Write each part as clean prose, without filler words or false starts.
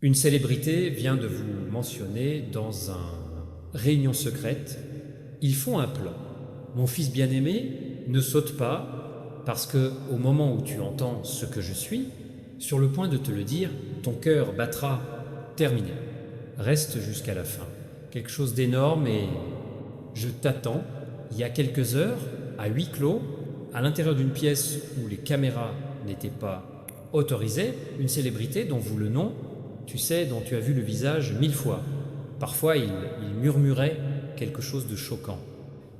Une célébrité vient de vous mentionner dans une réunion secrète. Ils font un plan. Mon fils bien-aimé, ne saute pas, parce que au moment où tu entends ce que je suis, sur le point de te le dire, ton cœur battra. Terminé. Reste jusqu'à la fin. Quelque chose d'énorme et je t'attends. Il y a quelques heures, à huis clos, à l'intérieur d'une pièce où les caméras n'étaient pas autorisées, une célébrité dont vous le nom, tu sais, dont tu as vu le visage 1000 fois. Parfois, il murmurait quelque chose de choquant.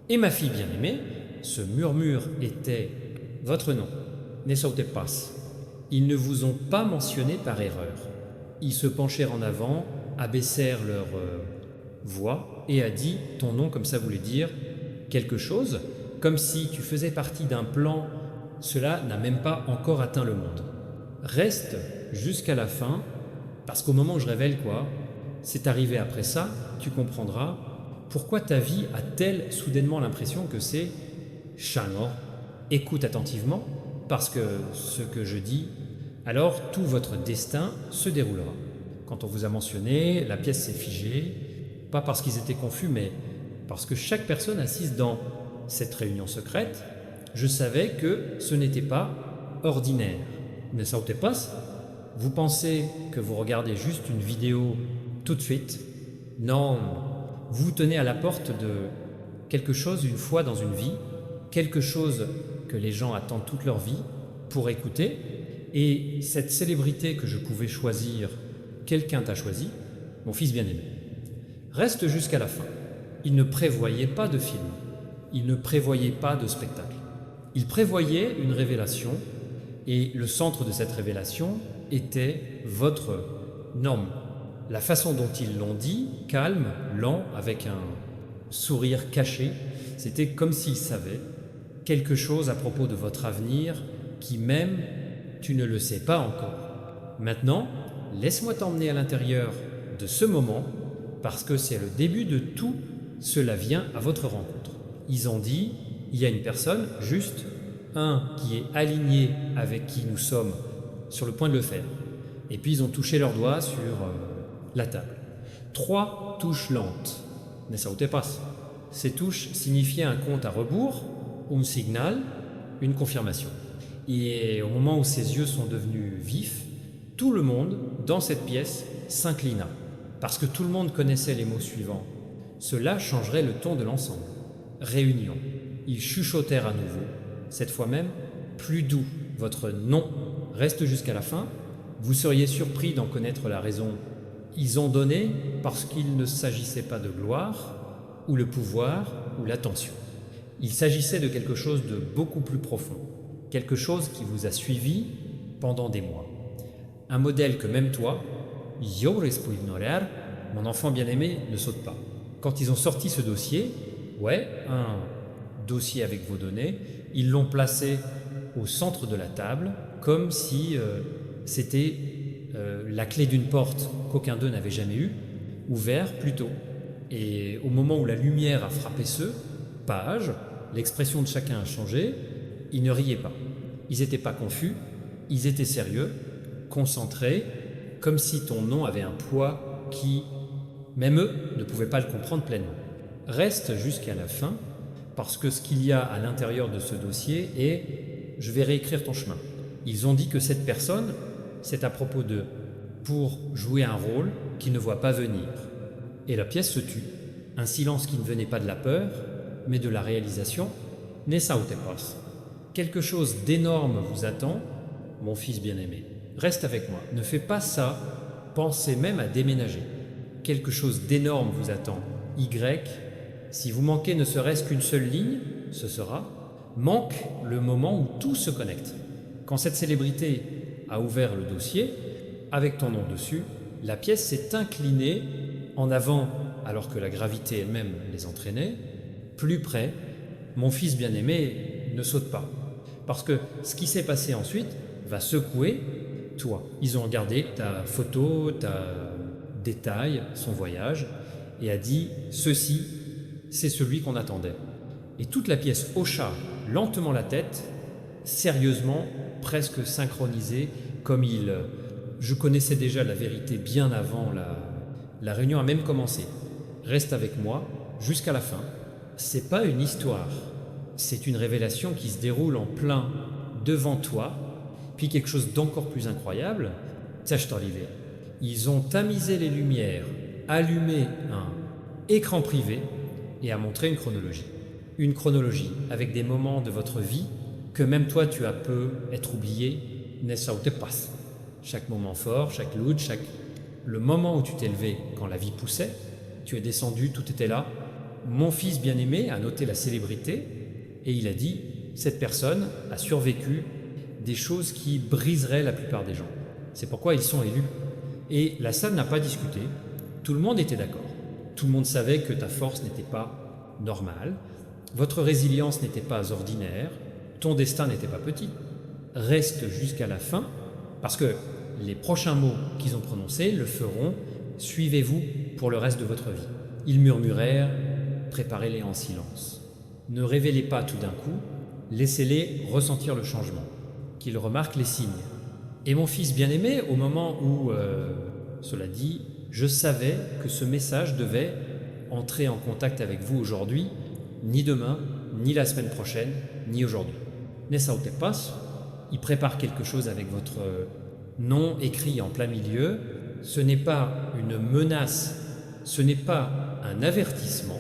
Et ma fille bien-aimée, ce murmure était votre nom, ne sautez pas. Ils ne vous ont pas mentionné par erreur. Ils se penchèrent en avant, abaissèrent leur voix et a dit ton nom comme ça voulait dire quelque chose, comme si tu faisais partie d'un plan. Cela n'a même pas encore atteint le monde. Reste jusqu'à la fin, parce qu'au moment où je révèle quoi, c'est arrivé après ça, tu comprendras pourquoi ta vie a-t-elle soudainement l'impression que c'est Chanor. Écoute attentivement, parce que ce que je dis, alors tout votre destin se déroulera. Quand on vous a mentionné, la pièce s'est figée, pas parce qu'ils étaient confus, mais parce que chaque personne assise dans cette réunion secrète, je savais que ce n'était pas ordinaire. Ne sautez pas. Vous pensez que vous regardez juste une vidéo tout de suite? Non, vous vous tenez à la porte de quelque chose une fois dans une vie, quelque chose que les gens attendent toute leur vie pour écouter, et cette célébrité que je pouvais choisir, quelqu'un t'a choisi, mon fils bien-aimé. Reste jusqu'à la fin. Il ne prévoyait pas de film, il ne prévoyait pas de spectacle. Il prévoyait une révélation, et le centre de cette révélation était votre nom. La façon dont ils l'ont dit, calme, lent, avec un sourire caché, c'était comme s'ils savaient quelque chose à propos de votre avenir qui même tu ne le sais pas encore. Maintenant, laisse-moi t'emmener à l'intérieur de ce moment, parce que c'est le début de tout, cela vient à votre rencontre. Ils ont dit, il y a une personne, juste un qui est aligné avec qui nous sommes sur le point de le faire. Et puis ils ont touché leurs doigts sur la table. 3 touches lentes. Ne sautez pas. Ces touches signifiaient un compte à rebours, un signal, une confirmation. Et au moment où ses yeux sont devenus vifs, tout le monde dans cette pièce s'inclina, parce que tout le monde connaissait les mots suivants. Cela changerait le ton de l'ensemble. Réunion. Ils chuchotèrent à nouveau, cette fois même plus doux. Votre nom reste jusqu'à la fin. Vous seriez surpris d'en connaître la raison. Ils ont donné parce qu'il ne s'agissait pas de gloire, ou le pouvoir, ou l'attention. Il s'agissait de quelque chose de beaucoup plus profond, quelque chose qui vous a suivi pendant des mois. Un modèle que même toi, mon enfant bien-aimé, ne saute pas. Quand ils ont sorti ce dossier, un dossier avec vos données, ils l'ont placé au centre de la table, comme si c'était la clé d'une porte qu'aucun d'eux n'avait jamais eue, ouvert plus tôt. Et au moment où la lumière a frappé ce page, l'expression de chacun a changé, ils ne riaient pas. Ils n'étaient pas confus, ils étaient sérieux, concentrés, comme si ton nom avait un poids qui, même eux, ne pouvaient pas le comprendre pleinement. Reste jusqu'à la fin, parce que ce qu'il y a à l'intérieur de ce dossier est « je vais réécrire ton chemin ». Ils ont dit que cette personne, c'est à propos d'eux, pour jouer un rôle qu'ils ne voient pas venir. Et la pièce se tut, un silence qui ne venait pas de la peur, mais de la réalisation. Ne sautez pas. Quelque chose d'énorme vous attend, mon fils bien-aimé. Reste avec moi, ne fais pas ça, pensez même à déménager. Quelque chose d'énorme vous attend. Y, si vous manquez ne serait-ce qu'une seule ligne, ce sera manque le moment où tout se connecte. Quand cette célébrité a ouvert le dossier, avec ton nom dessus, la pièce s'est inclinée en avant alors que la gravité elle-même les entraînait. Plus près, mon fils bien-aimé, ne saute pas. Parce que ce qui s'est passé ensuite va secouer toi. Ils ont regardé ta photo, ta détail, son voyage, et a dit « ceci, c'est celui qu'on attendait ». Et toute la pièce hocha lentement la tête, sérieusement, presque synchronisée, comme ils je connaissais déjà la vérité bien avant la réunion a même commencé. Reste avec moi jusqu'à la fin. C'est pas une histoire, c'est une révélation qui se déroule en plein devant toi. Puis quelque chose d'encore plus incroyable, Olivier. Ils ont tamisé les lumières, allumé un écran privé et a montré une chronologie. Une chronologie avec des moments de votre vie que même toi tu as peu être oublié, n'est-ce pas? Chaque moment fort, chaque loot, le moment où tu t'es levé quand la vie poussait, tu es descendu, tout était là. Mon fils bien-aimé a noté la célébrité et il a dit, cette personne a survécu des choses qui briseraient la plupart des gens. C'est pourquoi ils sont élus. Et la salle n'a pas discuté, tout le monde était d'accord. Tout le monde savait que ta force n'était pas normale, votre résilience n'était pas ordinaire, ton destin n'était pas petit. Reste jusqu'à la fin, parce que les prochains mots qu'ils ont prononcés le feront « Suivez-vous pour le reste de votre vie ». Ils murmurèrent « Préparez-les en silence ». Ne révélez pas tout d'un coup, laissez-les ressentir le changement, qu'ils remarquent les signes. Et mon fils bien-aimé, au moment où, cela dit, je savais que ce message devait entrer en contact avec vous aujourd'hui, ni demain, ni la semaine prochaine, ni aujourd'hui. Nessa Otepas, il prépare quelque chose avec votre nom écrit en plein milieu. Ce n'est pas une menace, ce n'est pas un avertissement,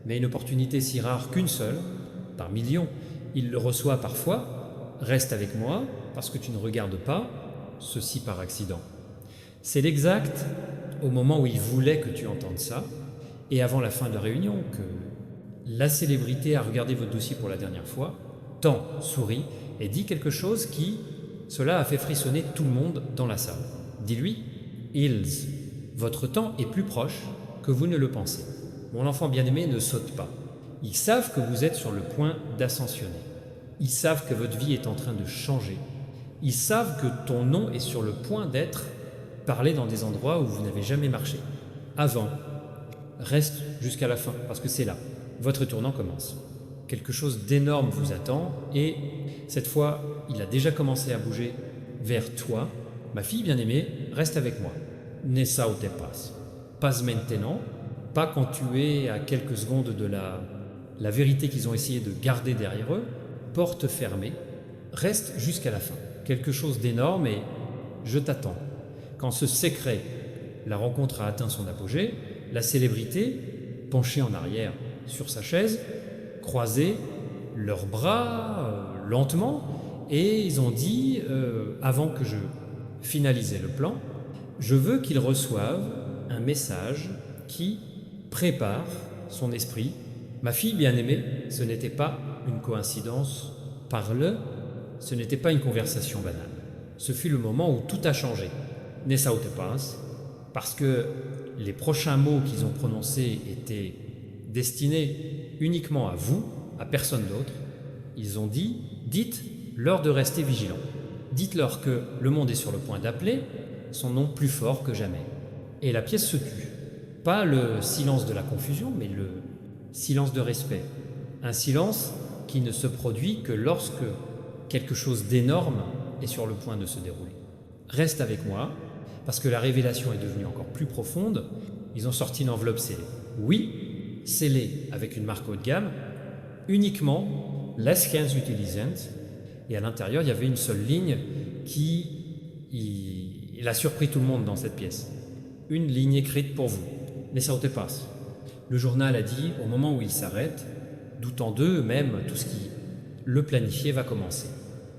mais une opportunité si rare qu'une seule, par millions. Il le reçoit parfois. Reste avec moi, parce que tu ne regardes pas, ceci par accident. C'est l'exact au moment où il voulait que tu entendes ça, et avant la fin de la réunion, que la célébrité a regardé votre dossier pour la dernière fois, tend, sourit, et dit quelque chose qui, cela a fait frissonner tout le monde dans la salle. Dis-lui, ils, votre temps est plus proche que vous ne le pensez. Mon enfant bien-aimé ne saute pas. Ils savent que vous êtes sur le point d'ascensionner. Ils savent que votre vie est en train de changer. Ils savent que ton nom est sur le point d'être parlé dans des endroits où vous n'avez jamais marché. Avant, reste jusqu'à la fin, parce que c'est là. Votre tournant commence. Quelque chose d'énorme vous attend, et cette fois, il a déjà commencé à bouger vers toi. Ma fille bien-aimée, reste avec moi. Nessa ou te pas. Pas maintenant, pas quand tu es à quelques secondes de la vérité qu'ils ont essayé de garder derrière eux. Porte fermée, reste jusqu'à la fin. Quelque chose d'énorme et je t'attends. Quand ce secret, la rencontre a atteint son apogée, la célébrité, penchée en arrière sur sa chaise, croisait leurs bras lentement et ils ont dit, avant que je finalisais le plan, je veux qu'ils reçoivent un message qui prépare son esprit. Ma fille bien-aimée, ce n'était pas une coïncidence, parle, ce n'était pas une conversation banale. Ce fut le moment où tout a changé. Nessa ou te pas, parce que les prochains mots qu'ils ont prononcés étaient destinés uniquement à vous, à personne d'autre. Ils ont dit, dites-leur de rester vigilants. Dites-leur que le monde est sur le point d'appeler son nom plus fort que jamais. Et la pièce se tut. Pas le silence de la confusion, mais le silence de respect. Un silence qui ne se produit que lorsque quelque chose d'énorme est sur le point de se dérouler. Reste avec moi, parce que la révélation est devenue encore plus profonde. Ils ont sorti une enveloppe scellée. Oui, scellée avec une marque haut de gamme, uniquement les Gens utilisent. Et à l'intérieur, il y avait une seule ligne qui il a surpris tout le monde dans cette pièce. Une ligne écrite pour vous. Nessa ou te pas. Le journal a dit, au moment où il s'arrête, doutant d'eux, même tout ce qui le planifiait va commencer.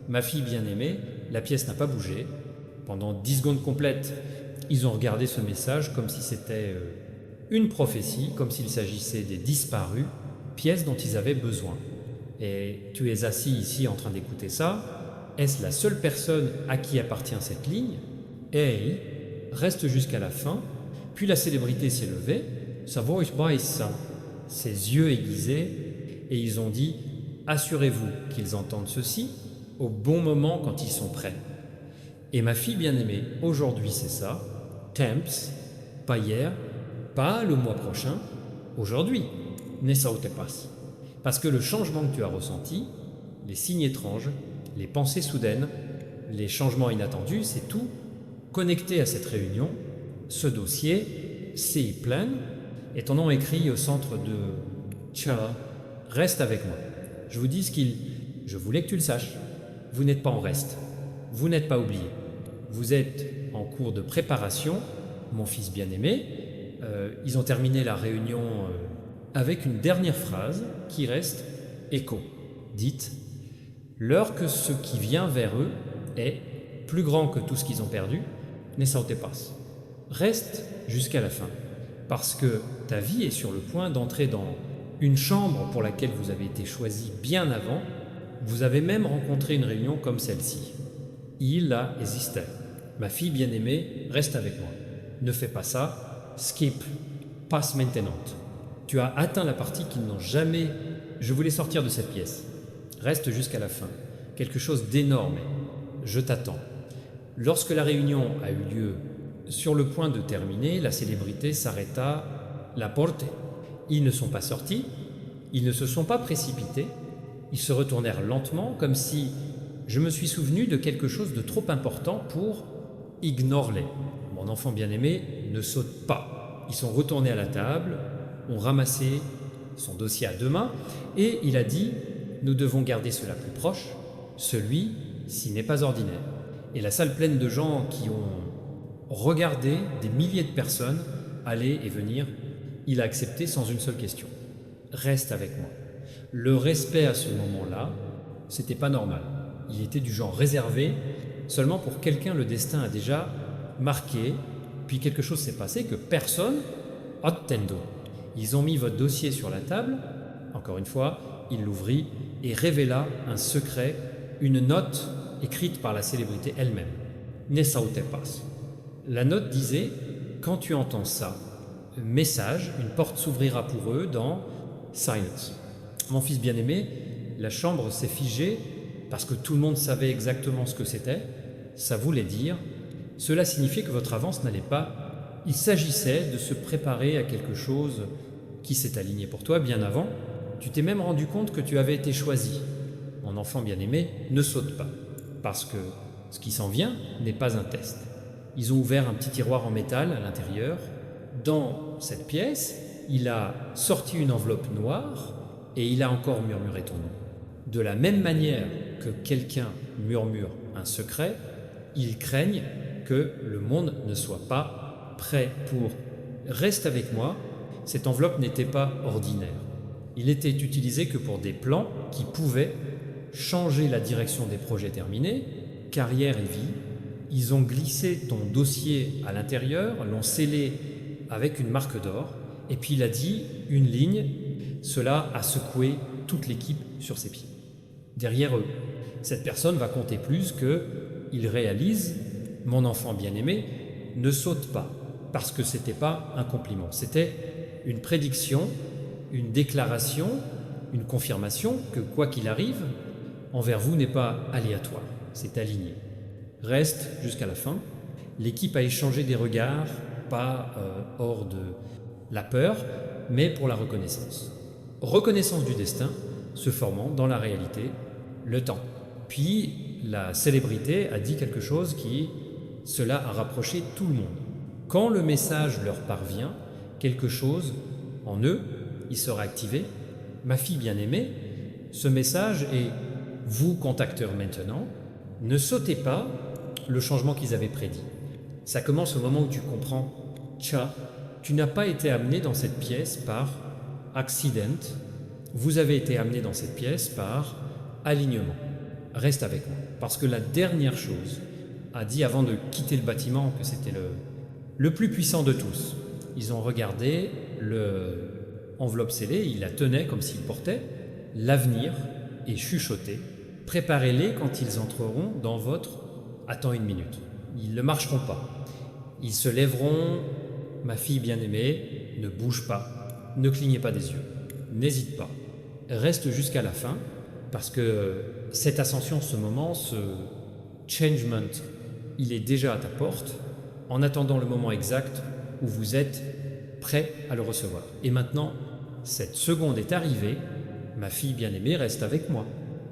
Ma fille bien-aimée, la pièce n'a pas bougé. Pendant 10 secondes complètes, ils ont regardé ce message comme si c'était une prophétie, comme s'il s'agissait des disparus, pièces dont ils avaient besoin. Et tu es assis ici en train d'écouter ça. Est-ce la seule personne à qui appartient cette ligne? Hey, reste jusqu'à la fin. Puis la célébrité s'est levée, sa voix baisse, ses yeux aiguisés, et ils ont dit « Assurez-vous qu'ils entendent ceci au bon moment quand ils sont prêts. » Et ma fille bien-aimée, aujourd'hui c'est ça, temps, pas hier, pas le mois prochain, aujourd'hui, Nessa ou te pas. Parce que le changement que tu as ressenti, les signes étranges, les pensées soudaines, les changements inattendus, c'est tout connecté à cette réunion, ce dossier, c'est plein, et ton nom écrit au centre de Tcha, reste avec moi. Je vous dis ce qu'il. Je voulais que tu le saches. Vous n'êtes pas en reste. Vous n'êtes pas oublié. Vous êtes en cours de préparation, mon fils bien-aimé. Ils ont terminé la réunion avec une dernière phrase qui reste écho. Dites, l'heure que ce qui vient vers eux est plus grand que tout ce qu'ils ont perdu, ne sautez pas. Reste jusqu'à la fin, parce que ta vie est sur le point d'entrer dans une chambre pour laquelle vous avez été choisi bien avant. Vous avez même rencontré une réunion comme celle-ci. Il a hésité. Ma fille bien-aimée, reste avec moi. Ne fais pas ça. Skip. Passe maintenant. Tu as atteint la partie qu'ils n'ont jamais... Je voulais sortir de cette pièce. Reste jusqu'à la fin. Quelque chose d'énorme. Je t'attends. Lorsque la réunion a eu lieu, sur le point de terminer, la célébrité s'arrêta. La porte. Ils ne sont pas sortis. Ils ne se sont pas précipités. Ils se retournèrent lentement, comme si je me suis souvenu de quelque chose de trop important pour ignore-les. Mon enfant bien-aimé ne saute pas. Ils sont retournés à la table, ont ramassé son dossier à deux mains, et il a dit « Nous devons garder cela plus proche, celui-ci n'est pas ordinaire. » Et la salle pleine de gens qui ont regardé, des milliers de personnes, aller et venir, il a accepté sans une seule question. « Reste avec moi. » Le respect à ce moment-là, c'était pas normal. Il était du genre réservé, seulement pour quelqu'un le destin a déjà marqué, puis quelque chose s'est passé que personne attendo. Ils ont mis votre dossier sur la table, encore une fois, il l'ouvrit et révéla un secret, une note écrite par la célébrité elle-même. Ne sautez pas. La note disait, quand tu entends ça, message, une porte s'ouvrira pour eux dans Silence. Mon fils bien-aimé, la chambre s'est figée parce que tout le monde savait exactement ce que c'était. Ça voulait dire, cela signifiait que votre avance n'allait pas. Il s'agissait de se préparer à quelque chose qui s'est aligné pour toi bien avant. Tu t'es même rendu compte que tu avais été choisi. Mon enfant bien-aimé, ne saute pas, parce que ce qui s'en vient n'est pas un test. Ils ont ouvert un petit tiroir en métal à l'intérieur. Dans cette pièce, il a sorti une enveloppe noire et il a encore murmuré ton nom. De la même manière que quelqu'un murmure un secret, ils craignent que le monde ne soit pas prêt pour « reste avec moi ». Cette enveloppe n'était pas ordinaire. Il n'était utilisé que pour des plans qui pouvaient changer la direction des projets terminés, carrière et vie. Ils ont glissé ton dossier à l'intérieur, l'ont scellé avec une marque d'or, et puis il a dit une ligne. Cela a secoué toute l'équipe sur ses pieds. Derrière eux, cette personne va compter plus que il réalise « Mon enfant bien-aimé, ne saute pas », parce que ce n'était pas un compliment, c'était une prédiction, une déclaration, une confirmation que quoi qu'il arrive, envers vous n'est pas aléatoire, c'est aligné. Reste jusqu'à la fin. L'équipe a échangé des regards, pas hors de la peur, mais pour la reconnaissance. Reconnaissance du destin se formant dans la réalité, le temps. Puis la célébrité a dit quelque chose qui, cela a rapproché tout le monde. Quand le message leur parvient, quelque chose en eux, il sera activé. Ma fille bien-aimée, ce message est « Vous, contacteurs maintenant, ne sautez pas le changement qu'ils avaient prédit. » Ça commence au moment où tu comprends « Tcha, tu n'as pas été amené dans cette pièce par accident, vous avez été amené dans cette pièce par alignement. Reste avec moi. » Parce que la dernière chose a dit avant de quitter le bâtiment que c'était le plus puissant de tous. Ils ont regardé l'enveloppe scellée, ils la tenaient comme s'ils portaient l'avenir et chuchotaient. Préparez-les quand ils entreront dans votre... Attends une minute. Ils ne marcheront pas. Ils se lèveront. Ma fille bien-aimée, ne bouge pas. Ne clignez pas des yeux. N'hésite pas. Reste jusqu'à la fin parce que cette ascension, ce moment, ce changement, il est déjà à ta porte en attendant le moment exact où vous êtes prêt à le recevoir. Et maintenant, cette seconde est arrivée. Ma fille bien-aimée, reste avec moi.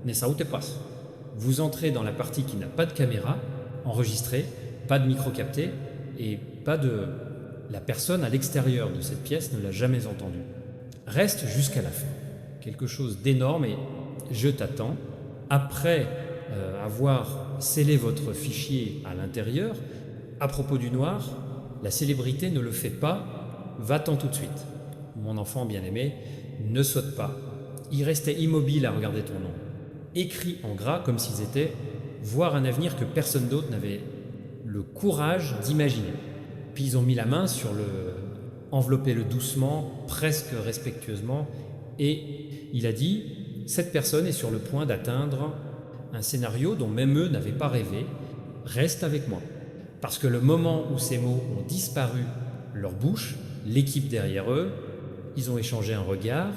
Ne saute pas. Vous entrez dans la partie qui n'a pas de caméra, enregistrée, pas de micro capté et pas de... La personne à l'extérieur de cette pièce ne l'a jamais entendu. Reste jusqu'à la fin. Quelque chose d'énorme et je t'attends. Après avoir scellé votre fichier à l'intérieur, à propos du noir, la célébrité ne le fait pas, va-t'en tout de suite. Mon enfant bien-aimé, ne saute pas. Ils restaient immobiles à regarder ton nom, écrit en gras comme s'ils étaient voir un avenir que personne d'autre n'avait le courage d'imaginer. Puis ils ont mis la main sur enveloppé-le doucement, presque respectueusement, et il a dit « Cette personne est sur le point d'atteindre un scénario dont même eux n'avaient pas rêvé. Reste avec moi. » Parce que le moment où ces mots ont disparu de leur bouche, l'équipe derrière eux, ils ont échangé un regard,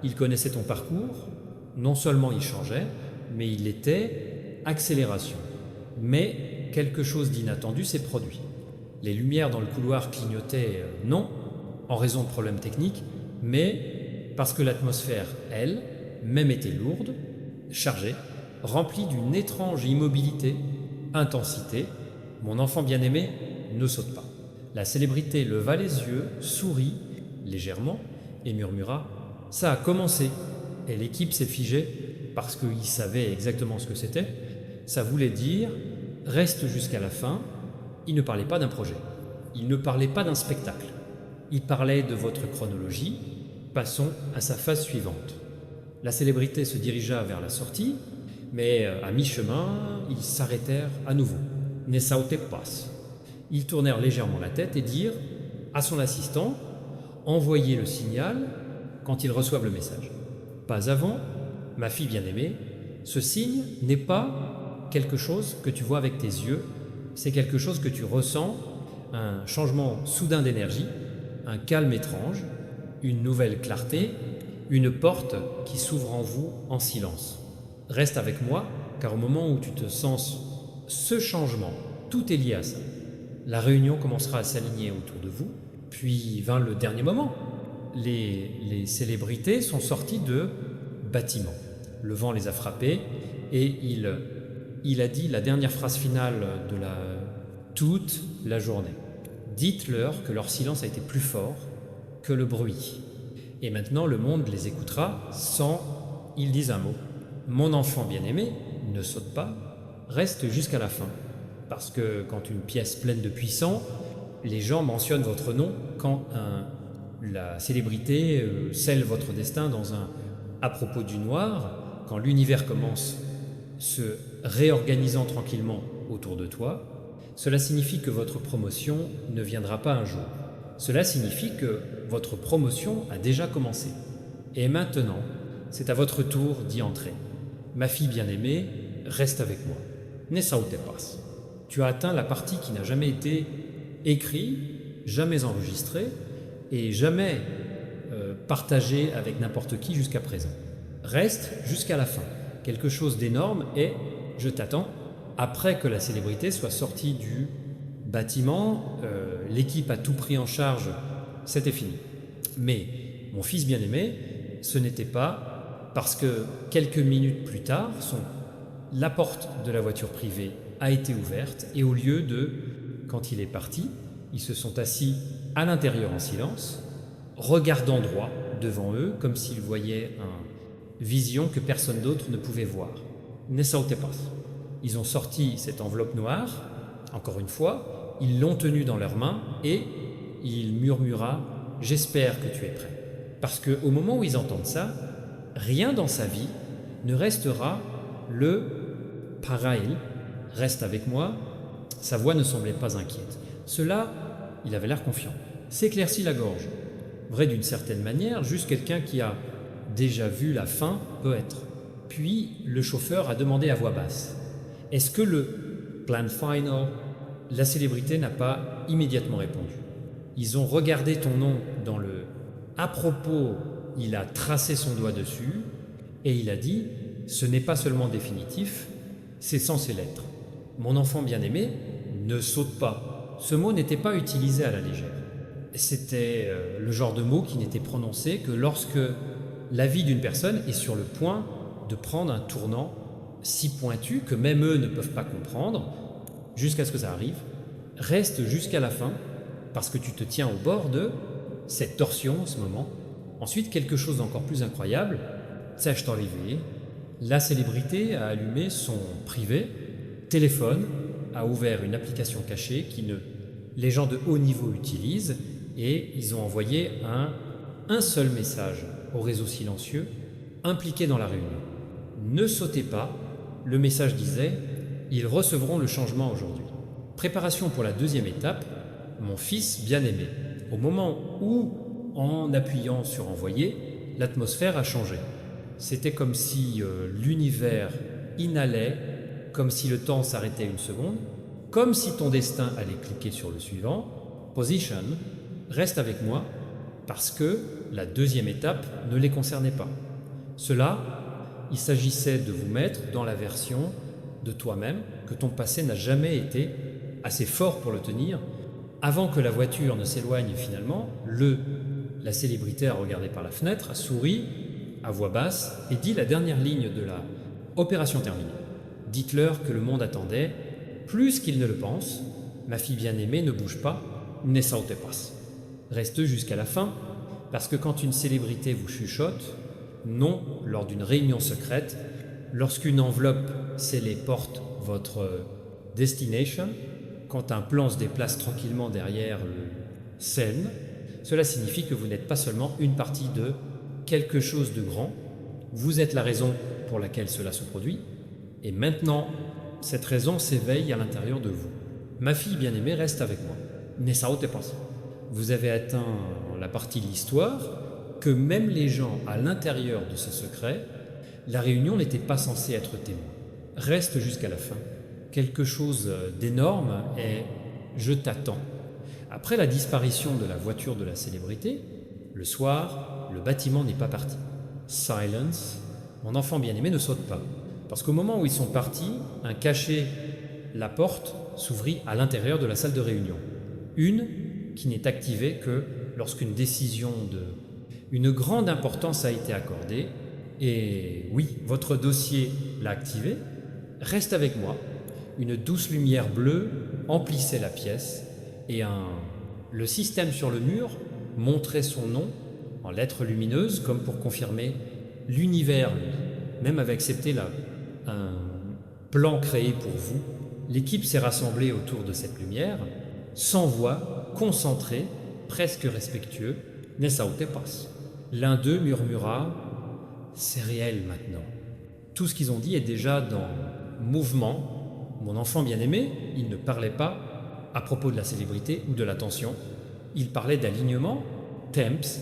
ils connaissaient ton parcours, non seulement il changeait, mais il était accélération. Mais quelque chose d'inattendu s'est produit. Les lumières dans le couloir clignotaient, non, en raison de problèmes techniques, mais parce que l'atmosphère, elle, même était lourde, chargée, remplie d'une étrange immobilité, intensité. Mon enfant bien-aimé, ne saute pas. La célébrité leva les yeux, sourit légèrement et murmura « Ça a commencé !» Et l'équipe s'est figée parce qu'ils savaient exactement ce que c'était. Ça voulait dire « Reste jusqu'à la fin ». Il ne parlait pas d'un projet. Il ne parlait pas d'un spectacle. Il parlait de votre chronologie. Passons à sa phase suivante. La célébrité se dirigea vers la sortie, mais à mi-chemin, ils s'arrêtèrent à nouveau. Ne sautez pas. Ils tournèrent légèrement la tête et dirent à son assistant « Envoyez le signal quand ils reçoivent le message. » Pas avant, ma fille bien-aimée, ce signe n'est pas quelque chose que tu vois avec tes yeux, c'est quelque chose que tu ressens, un changement soudain d'énergie, un calme étrange, une nouvelle clarté, une porte qui s'ouvre en vous en silence. Reste avec moi, car au moment où tu te sens ce changement, tout est lié à ça. La réunion commencera à s'aligner autour de vous, puis vint le dernier moment. Les célébrités sont sorties de bâtiments. Le vent les a frappés et il a dit la dernière phrase finale de toute la journée. Dites-leur que leur silence a été plus fort que le bruit. Et maintenant, le monde les écoutera sans ils disent un mot. Mon enfant bien-aimé, ne saute pas, reste jusqu'à la fin. Parce que quand une pièce pleine de puissants, les gens mentionnent votre nom quand la célébrité scelle votre destin dans un à propos du noir, quand l'univers commence se réorganisant tranquillement autour de toi, cela signifie que votre promotion ne viendra pas un jour. Cela signifie que votre promotion a déjà commencé. Et maintenant, c'est à votre tour d'y entrer. Ma fille bien-aimée, reste avec moi. Ne saute pas. Tu as atteint la partie qui n'a jamais été écrite, jamais enregistrée et jamais partagée avec n'importe qui jusqu'à présent. Reste jusqu'à la fin. Quelque chose d'énorme et je t'attends. Après que la célébrité soit sortie du bâtiment, l'équipe a tout pris en charge, c'était fini. Mais mon fils bien-aimé, ce n'était pas parce que quelques minutes plus tard, la porte de la voiture privée a été ouverte et au lieu de, quand il est parti, ils se sont assis à l'intérieur en silence, regardant droit devant eux comme s'ils voyaient une vision que personne d'autre ne pouvait voir. Ne sautez pas. Ils ont sorti cette enveloppe noire, encore une fois, ils l'ont tenue dans leurs mains et il murmura « J'espère que tu es prêt ». Parce qu'au moment où ils entendent ça, rien dans sa vie ne restera le « pareil », reste avec moi, sa voix ne semblait pas inquiète. Cela, il avait l'air confiant. S'éclaircit la gorge. Vrai d'une certaine manière, juste quelqu'un qui a déjà vu la fin peut être. Puis le chauffeur a demandé à voix basse « Est-ce que le plan final ?» La célébrité n'a pas immédiatement répondu. Ils ont regardé ton nom dans le « à propos », il a tracé son doigt dessus et il a dit « Ce n'est pas seulement définitif, c'est censé l'être. Mon enfant bien-aimé, ne saute pas. » Ce mot n'était pas utilisé à la légère. C'était le genre de mot qui n'était prononcé que lorsque la vie d'une personne est sur le point de prendre un tournant si pointu que même eux ne peuvent pas comprendre, jusqu'à ce que ça arrive. Reste jusqu'à la fin, parce que tu te tiens au bord de cette torsion en ce moment. Ensuite, quelque chose d'encore plus incroyable, c'est arrivé. La célébrité a allumé son privé, téléphone, a ouvert une application cachée les gens de haut niveau utilisent et ils ont envoyé un seul message au réseau silencieux impliqué dans la réunion. Ne sautez pas, le message disait « Ils recevront le changement aujourd'hui ». Préparation pour la deuxième étape, mon fils bien-aimé. Au moment où, en appuyant sur envoyer, l'atmosphère a changé. C'était comme si l'univers inhalait, comme si le temps s'arrêtait une seconde, comme si ton destin allait cliquer sur le suivant. Position, reste avec moi, parce que la deuxième étape ne les concernait pas. Cela, il s'agissait de vous mettre dans la version de toi-même que ton passé n'a jamais été assez fort pour le tenir. Avant que la voiture ne s'éloigne finalement, la célébrité a regardé par la fenêtre, a souri à voix basse et dit la dernière ligne de la opération terminée. Dites-leur que le monde attendait, plus qu'il ne le pense. Ma fille bien-aimée, ne bouge pas, ne saute pas. Reste jusqu'à la fin, parce que quand une célébrité vous chuchote, non, lors d'une réunion secrète, lorsqu'une enveloppe scellée porte votre destination, quand un plan se déplace tranquillement derrière le scène, cela signifie que vous n'êtes pas seulement une partie de quelque chose de grand, vous êtes la raison pour laquelle cela se produit, et maintenant, cette raison s'éveille à l'intérieur de vous. Ma fille bien-aimée reste avec moi. Ne saute pas. Vous avez atteint la partie de l'histoire que même les gens à l'intérieur de ce secret, la réunion n'était pas censée être témoin. Reste jusqu'à la fin. Quelque chose d'énorme est « je t'attends ». Après la disparition de la voiture de la célébrité, le soir, le bâtiment n'est pas parti. Silence. Mon enfant bien-aimé ne saute pas. Parce qu'au moment où ils sont partis, un cachet, la porte, s'ouvrit à l'intérieur de la salle de réunion. Une qui n'est activée que lorsqu'une décision une grande importance a été accordée. Et oui, votre dossier l'a activé. Reste avec moi. Une douce lumière bleue emplissait la pièce et le système sur le mur montrait son nom en lettres lumineuses comme pour confirmer l'univers, même avait accepté un plan créé pour vous. L'équipe s'est rassemblée autour de cette lumière, sans voix, concentrée, presque respectueux. « Ne saute pas ». L'un d'eux murmura « C'est réel maintenant ». Tout ce qu'ils ont dit est déjà dans mouvement. Mon enfant bien-aimé, il ne parlait pas à propos de la célébrité ou de l'attention. Il parlait d'alignement, temps.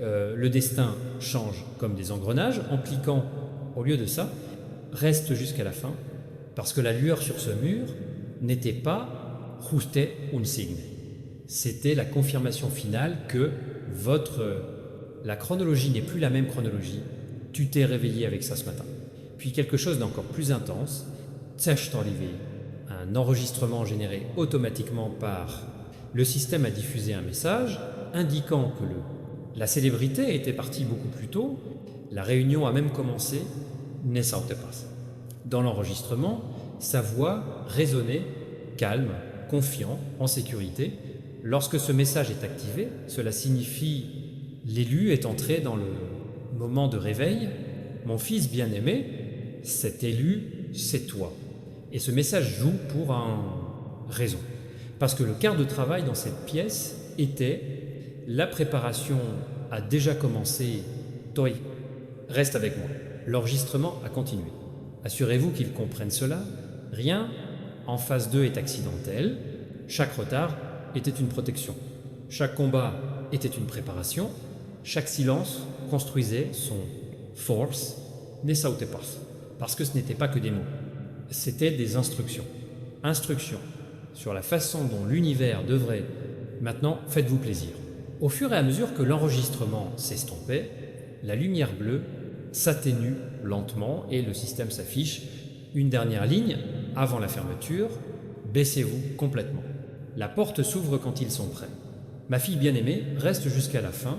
Le destin change comme des engrenages. En cliquant, au lieu de ça, reste jusqu'à la fin, parce que la lueur sur ce mur n'était pas « juste un signe ». C'était la confirmation finale que la chronologie n'est plus la même chronologie. Tu t'es réveillé avec ça ce matin. Puis quelque chose d'encore plus intense, un enregistrement généré automatiquement par le système a diffusé un message indiquant que la célébrité était partie beaucoup plus tôt. La réunion a même commencé, ne saute pas. Dans l'enregistrement, sa voix résonnait, calme, confiant, en sécurité. Lorsque ce message est activé, cela signifie l'élu est entré dans le moment de réveil. Mon fils bien-aimé, cet élu, c'est toi. Et ce message joue pour une raison. Parce que le quart de travail dans cette pièce était la préparation a déjà commencé. Toi, reste avec moi. L'enregistrement a continué. Assurez-vous qu'ils comprennent cela. Rien en phase 2 est accidentel. Chaque retard était une protection. Chaque combat était une préparation. Chaque silence construisait son force. Ne sautez pas. Parce que ce n'était pas que des mots. C'était des instructions. Instructions sur la façon dont l'univers devrait. Maintenant, faites-vous plaisir. Au fur et à mesure que l'enregistrement s'estompait, la lumière bleue s'atténue lentement et le système s'affiche. Une dernière ligne, avant la fermeture, baissez-vous complètement. La porte s'ouvre quand ils sont prêts. Ma fille bien-aimée reste jusqu'à la fin